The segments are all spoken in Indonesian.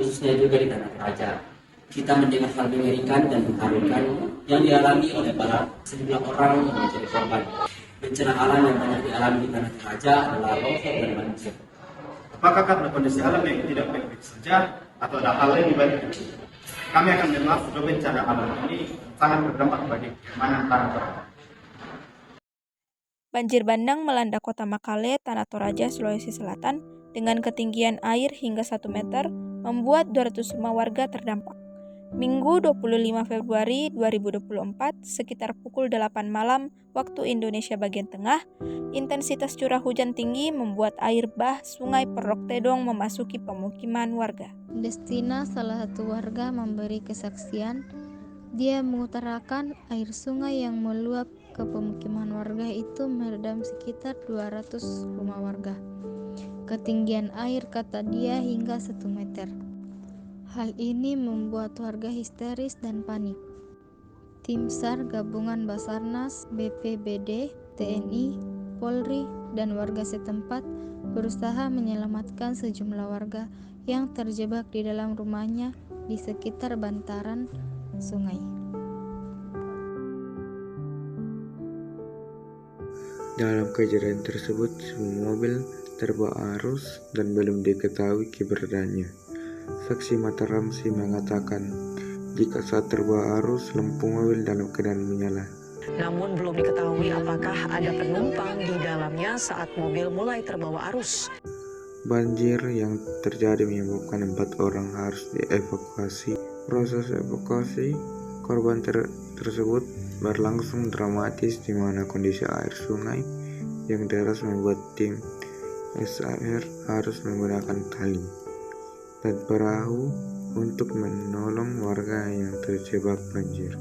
khususnya juga di Tanah Toraja. Kita mendengar hal mengerikan dan mengharukan yang dialami oleh para sejumlah orang yang menjadi korban. Bencana alam yang banyak dialami di Tanah Toraja adalah longsor dan banjir. Apakah karena kondisi alam yang tidak baik-baik saja atau ada hal lain di balik itu? Kami akan membahas bahwa bencana alam ini sangat berdampak bagi keamanan Tanah Toraja. Banjir bandang melanda kota Makale, Tanah Toraja, Sulawesi Selatan dengan ketinggian air hingga 1 meter membuat 205 warga terdampak. Minggu 25 Februari 2024 sekitar pukul 8 malam waktu Indonesia bagian tengah, intensitas curah hujan tinggi membuat air bah Sungai Perok Tedong memasuki pemukiman warga. Destina, salah satu warga, memberi kesaksian. Dia mengutarakan air sungai yang meluap ke pemukiman warga itu merendam sekitar 200 rumah warga. Ketinggian air, kata dia, hingga 1 meter. Hal ini membuat warga histeris dan panik. Tim SAR gabungan Basarnas, BPBD, TNI, Polri, dan warga setempat berusaha menyelamatkan sejumlah warga yang terjebak di dalam rumahnya di sekitar bantaran sungai. Dalam kejadian tersebut, semua mobil terbawa arus dan belum diketahui keberadaannya. Saksi mata Ramsi mengatakan, jika saat terbawa arus, lampu mobil dalam keadaan menyala. Namun belum diketahui apakah ada penumpang di dalamnya saat mobil mulai terbawa arus. Banjir yang terjadi menyebabkan 4 orang harus dievakuasi. Proses evakuasi korban tersebut berlangsung dramatis di mana kondisi air sungai yang deras membuat tim SAR harus menggunakan tali dan perahu untuk menolong warga yang terjebak banjir.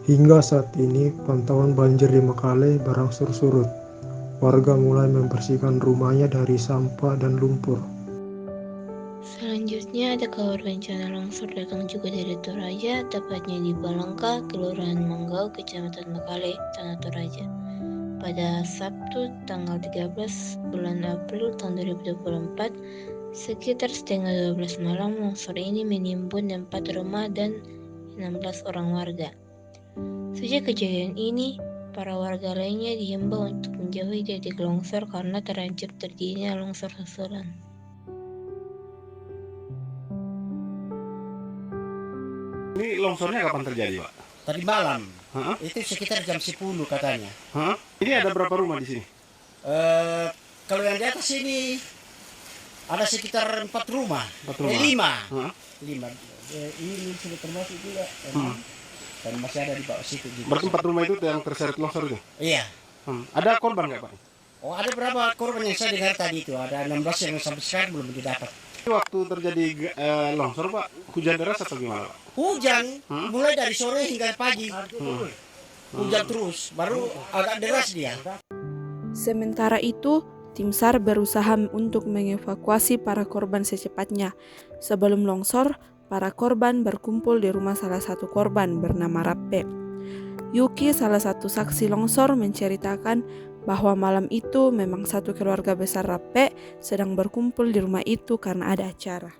Hingga saat ini, pantauan banjir di Makale berangsur surut. Warga mulai membersihkan rumahnya dari sampah dan lumpur. Selanjutnya ada kabar bencana longsor datang juga dari Toraja, tepatnya di Balangka, Kelurahan Manggau, Kecamatan Makale, Tanah Toraja. Pada Sabtu tanggal 13 bulan April tahun 2024, sekitar setengah 12 malam, longsor ini menimbun 4 rumah dan 16 orang warga. Sejak kejadian ini, para warga lainnya diimbau untuk menjauhi titik longsor karena terancam terjadinya longsor susulan. Ini longsornya kapan terjadi, Pak? Tadi malam. Itu sekitar jam 10 katanya. Ini ada berapa rumah di sini? Kalau yang di atas ini ada sekitar 4 rumah. 5. Ini sudah termasuk juga. Dan masih ada di bawah situ. Berarti 4 rumah itu yang terseret longsor itu? Iya. Ada korban nggak, Pak? Oh, ada berapa korban yang saya dengar tadi itu? Ada 16 yang sampai sekarang belum didapat. Waktu terjadi longsor, Pak, hujan deras atau gimana, Pak? Hujan, mulai dari sore hingga pagi. Hujan terus, baru agak deras dia. Sementara itu, tim SAR berusaha untuk mengevakuasi para korban secepatnya. Sebelum longsor, para korban berkumpul di rumah salah satu korban bernama Rappe. Yuki, salah satu saksi longsor, menceritakan bahwa malam itu memang satu keluarga besar Rappe sedang berkumpul di rumah itu karena ada acara.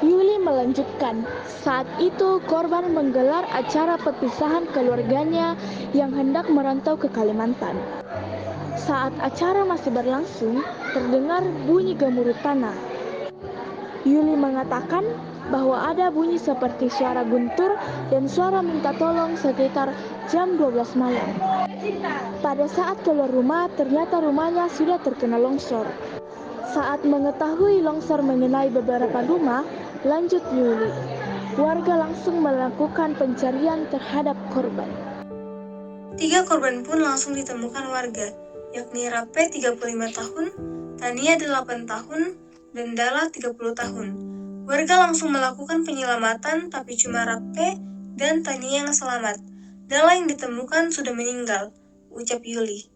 Yuli melanjutkan, saat itu korban menggelar acara perpisahan keluarganya yang hendak merantau ke Kalimantan. Saat acara masih berlangsung, terdengar bunyi gemuruh tanah. Yuli mengatakan bahwa ada bunyi seperti suara guntur dan suara minta tolong sekitar jam 12 malam. Pada saat keluar rumah, ternyata rumahnya sudah terkena longsor. Saat mengetahui longsor mengenai beberapa rumah, lanjut Yuli, warga langsung melakukan pencarian terhadap korban. 3 korban pun langsung ditemukan warga, yakni Rape 35 tahun, Tania 8 tahun, dan Dala 30 tahun. Warga langsung melakukan penyelamatan, tapi cuma Rape dan Tania yang selamat. Dala yang ditemukan sudah meninggal, ucap Yuli.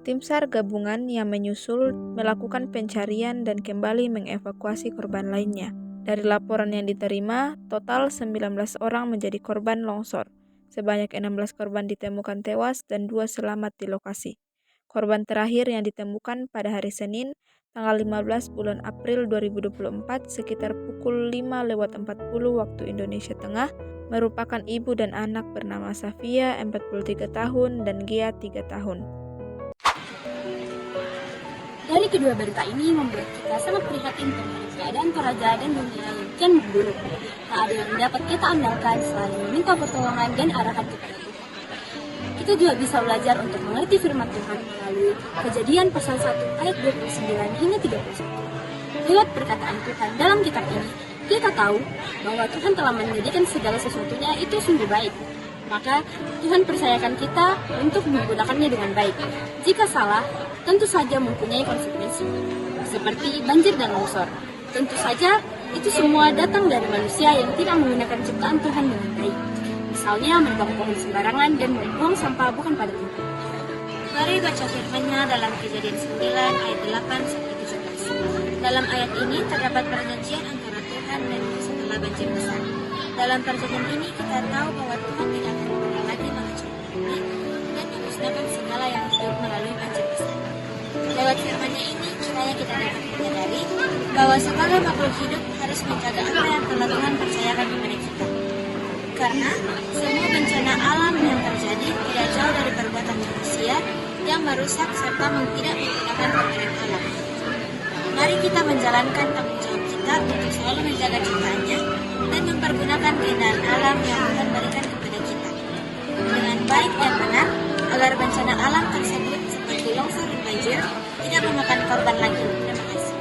Tim SAR gabungan yang menyusul melakukan pencarian dan kembali mengevakuasi korban lainnya. Dari laporan yang diterima, total 19 orang menjadi korban longsor. Sebanyak 16 korban ditemukan tewas dan 2 selamat di lokasi. Korban terakhir yang ditemukan pada hari Senin, tanggal 15 bulan April 2024 sekitar pukul 5:40 waktu Indonesia Tengah, merupakan ibu dan anak bernama Safia 43 tahun dan Gia 3 tahun. Dari kedua berita ini membuat kita sangat prihatin terhadap keadaan Toraja dan dunia yang kian memburuk. Tak ada yang dapat kita andalkan selain meminta pertolongan dan arahan kepada Tuhan. Kita juga bisa belajar untuk mengerti firman Tuhan melalui Kejadian pasal 1 ayat 29 hingga 31. Lewat perkataan Tuhan dalam kitab ini, kita tahu bahwa Tuhan telah menjadikan segala sesuatunya itu sungguh baik. Maka Tuhan percayakan kita untuk menggunakannya dengan baik. Jika salah, tentu saja mempunyai konsekuensi, seperti banjir dan longsor. Tentu saja, itu semua datang dari manusia yang tidak menggunakan ciptaan Tuhan dengan baik. Misalnya, menebang pohon sembarangan dan membuang sampah bukan pada tempat. Mari baca firman-Nya dalam Kejadian 9 ayat 8-17. Dalam ayat ini terdapat perjanjian antara Tuhan dan setelah banjir besar. Dalam perjanjian ini kita tahu bahwa Tuhan tidak akan pernah lagi menghancurkan bumi dan memusnahkan segala yang hidup melalui banjir besar. Lewat firman-Nya ini, kiranya kita dapat menyadari bahwa segala makhluk hidup harus menjaga apa yang telah Tuhan percayakan kepada kita. Karena semua bencana alam yang terjadi tidak jauh dari perbuatan manusia yang merusak serta tidak menggunakan pemeran alam. Mari kita menjalankan tanggung jawab kita untuk selalu menjaga ciptaannya dan mempergunakan keindahan alam yang Tuhan berikan kepada kita dengan baik dan benar, agar bencana alam tersebut seperti longsor dan banjir tidak memakan korban lagi. Terima kasih.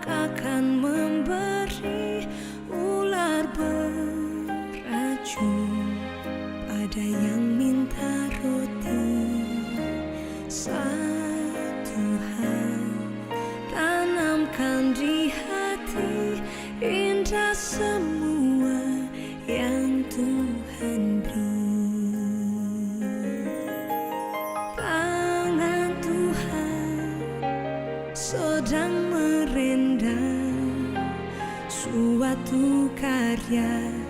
Akan memberi ular beracun pada yang minta roti. Satu hal tanamkan di hati, indah semua yang Tuhan beri. Tangan Tuhan sedang merendam suatu karya